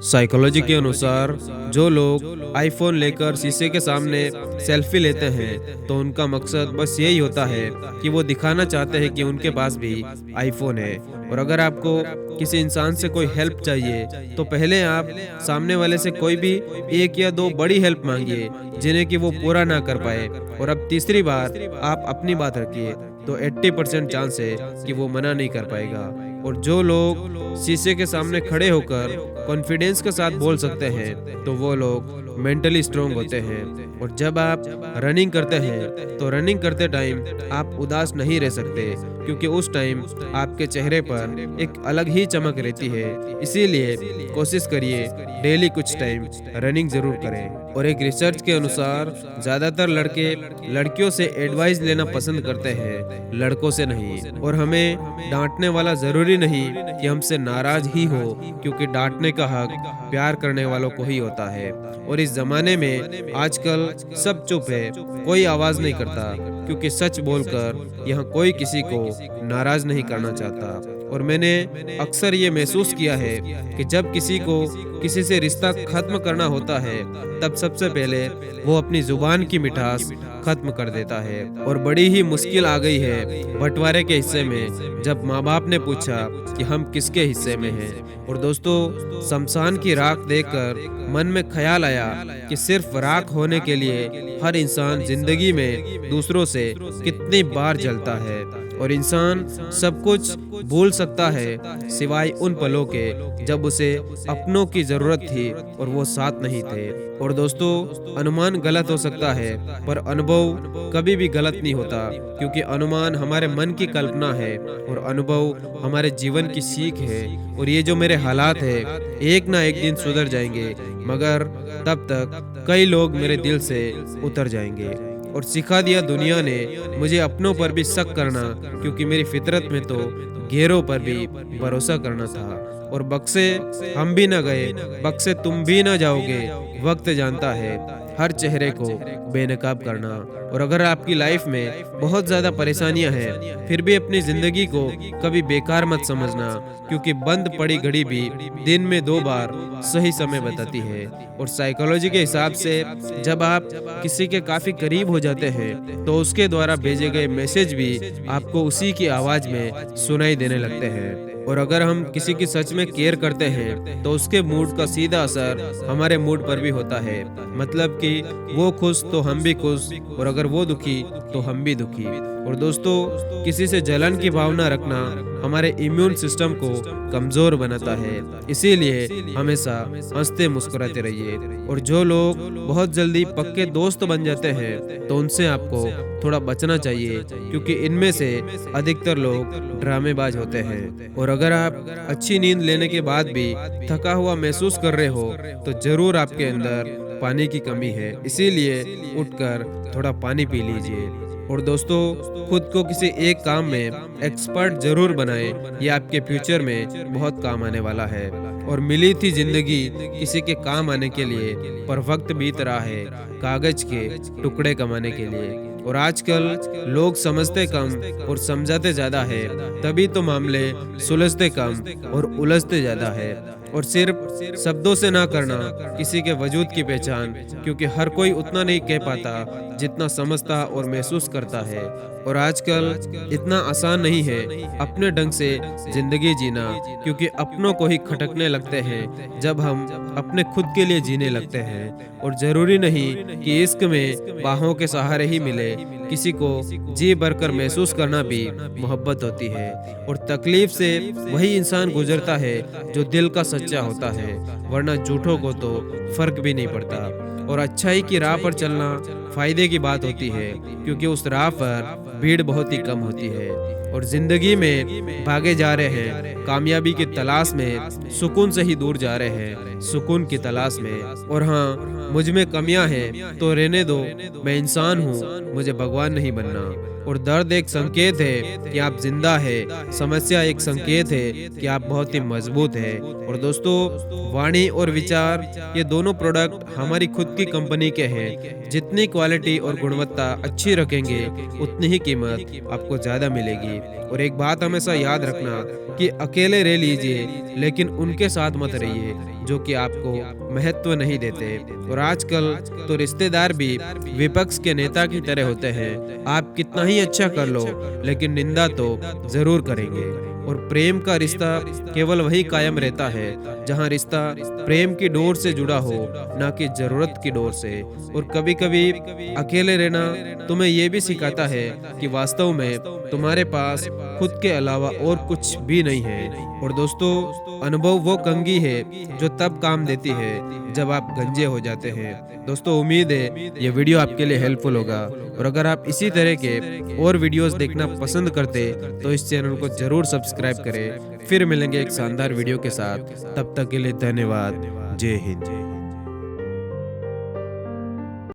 Psychology के अनुसार जो लोग आईफोन लेकर शीशे के सामने सेल्फी लेते हैं तो उनका मकसद बस यही होता है कि वो दिखाना चाहते हैं कि उनके पास भी आईफोन है। और अगर आपको किसी इंसान से कोई हेल्प चाहिए तो पहले आप सामने वाले से कोई भी एक या दो बड़ी हेल्प मांगिए जिन्हें कि वो पूरा ना कर पाए, और अब तीसरी बार आप अपनी बात रखिए तो 80% चांस है कि वो मना नहीं कर पाएगा। और जो लोग शीशे के सामने खड़े होकर कॉन्फिडेंस के साथ बोल सकते हैं तो वो लोग मेंटली स्ट्रोंग होते हैं। और जब आप रनिंग करते हैं तो रनिंग करते टाइम आप उदास नहीं रह सकते, क्योंकि उस टाइम आपके चेहरे पर एक अलग ही चमक रहती है। इसीलिए कोशिश करिए डेली कुछ टाइम रनिंग जरूर करें। और एक रिसर्च के अनुसार ज्यादातर लड़के लड़कियों से एडवाइस लेना पसंद करते हैं, लड़कों से नहीं। और हमें डांटने वाला जरूरी नहीं कि हमसे नाराज ही हो, क्योंकि डांटने का हक प्यार करने वालों को ही होता है। और इस जमाने में आजकल सब चुप है, कोई आवाज नहीं करता, क्योंकि सच बोलकर यहाँ कोई किसी को नाराज नहीं करना चाहता। और मैंने अक्सर ये महसूस किया है कि जब किसी को किसी से रिश्ता खत्म करना होता है तब सबसे पहले वो अपनी जुबान की मिठास खत्म कर देता है। और बड़ी ही मुश्किल आ गई है बंटवारे के हिस्से में, जब माँ बाप ने पूछा कि हम किसके हिस्से में हैं। और दोस्तों, शमशान की राख देखकर मन में ख्याल आया कि सिर्फ राख होने के लिए हर इंसान जिंदगी में दूसरों से कितनी बार जलता है। और इंसान सब कुछ भूल सकता है सिवाय उन पलों के जब उसे अपनों की जरूरत थी और वो साथ नहीं थे। और दोस्तों, अनुमान गलत हो सकता है पर अनुभव कभी भी गलत नहीं होता, क्योंकि अनुमान हमारे मन की कल्पना है और अनुभव हमारे जीवन की सीख है। और ये जो मेरे हालात है एक ना एक दिन सुधर जाएंगे, मगर तब तक कई लोग मेरे दिल से उतर जाएंगे। और सिखा दिया दुनिया ने मुझे अपनों पर भी शक करना, क्योंकि मेरी फितरत में तो गैरों पर भी भरोसा करना था। और बक्से हम भी न गए, बक्से तुम भी न जाओगे, वक्त जानता है हर चेहरे को बेनकाब करना। और अगर आपकी लाइफ में बहुत ज्यादा परेशानियां हैं फिर भी अपनी जिंदगी को कभी बेकार मत समझना, क्योंकि बंद पड़ी घड़ी भी दिन में 2 बार सही समय बताती है। और साइकोलॉजी के हिसाब से जब आप किसी के काफी करीब हो जाते हैं तो उसके द्वारा भेजे गए मैसेज भी आपको उसी की आवाज में सुनाई देने लगते हैं। और अगर हम किसी की सच में केयर करते हैं तो उसके मूड का सीधा असर हमारे मूड पर भी होता है। मतलब कि वो खुश तो हम भी खुश, और अगर वो दुखी तो हम भी दुखी। और दोस्तों, किसी से जलन की भावना रखना हमारे इम्यून सिस्टम को कमजोर बनाता है, इसीलिए हमेशा हंसते मुस्कुराते रहिए। और जो लोग बहुत जल्दी पक्के दोस्त बन जाते हैं तो उनसे आपको थोड़ा बचना चाहिए, क्योंकि इनमें से अधिकतर लोग ड्रामेबाज होते हैं। और अगर आप अच्छी नींद लेने के बाद भी थका हुआ महसूस कर रहे हो तो जरूर आपके अंदर पानी की कमी है, इसीलिए उठकर थोड़ा पानी पी लीजिए। और दोस्तों, खुद को किसी एक काम में एक्सपर्ट जरूर बनाएं, ये आपके फ्यूचर में बहुत काम आने वाला है। और मिली थी जिंदगी किसी के काम आने के लिए, पर वक्त बीत रहा है कागज के टुकड़े कमाने के लिए। और आजकल लोग समझते कम और समझाते ज्यादा है, तभी तो मामले सुलझते कम और उलझते ज्यादा है। और सिर्फ शब्दों से ना करना किसी के वजूद की पहचान, क्योंकि हर कोई उतना नहीं कह पाता जितना समझता और महसूस करता है। और आजकल इतना आसान नहीं है अपने ढंग से जिंदगी जीना, क्योंकि अपनों को ही खटकने लगते हैं जब हम अपने खुद के लिए जीने लगते हैं। और जरूरी नहीं कि इश्क में बाहों के सहारे ही मिले, किसी को जी भरकर महसूस करना भी मोहब्बत होती है। और तकलीफ से वही इंसान गुजरता है जो दिल का सच्चा होता है, वरना झूठों को तो फर्क भी नहीं पड़ता। और अच्छाई की राह पर चलना फायदे की बात होती है, क्योंकि उस राह पर भीड़ बहुत ही कम होती है। और जिंदगी में भागे जा रहे हैं कामयाबी की तलाश में, सुकून से ही दूर जा रहे हैं सुकून की तलाश में। और हाँ, मुझ में कमियां हैं तो रहने दो, मैं इंसान हूँ, मुझे भगवान नहीं बनना। और दर्द एक संकेत है कि आप जिंदा है, समस्या एक संकेत है कि आप बहुत ही मजबूत है। और दोस्तों, वाणी और विचार ये दोनों प्रोडक्ट हमारी खुद की कंपनी के हैं। जितनी क्वालिटी और गुणवत्ता अच्छी रखेंगे उतनी ही कीमत आपको ज़्यादा मिलेगी। और एक बात हमेशा याद रखना कि अकेले रह लीजिए, लेकिन उनके साथ मत रहिए जो कि आपको महत्व नहीं देते। और आजकल तो रिश्तेदार भी विपक्ष के नेता की तरह होते हैं। आप कितना ही अच्छा कर लो, लेकिन निंदा तो जरूर करेंगे। और प्रेम का रिश्ता केवल वही कायम रहता है जहां रिश्ता प्रेम की डोर से जुड़ा हो, ना कि जरूरत की डोर से। और कभी कभी अकेले रहना तुम्हें यह भी सिखाता है कि वास्तव में तुम्हारे पास खुद के अलावा और कुछ भी नहीं है। और दोस्तों, अनुभव वो कंघी है जो तब काम देती है जब आप गंजे हो जाते हैं। दोस्तों, उम्मीद है ये वीडियो आपके लिए हेल्पफुल होगा। और अगर आप इसी तरह के और वीडियोस देखना पसंद करते तो इस चैनल को जरूर सब्सक्राइब करें। फिर मिलेंगे एक शानदार वीडियो के साथ। तब तक के लिए धन्यवाद। जय हिंद।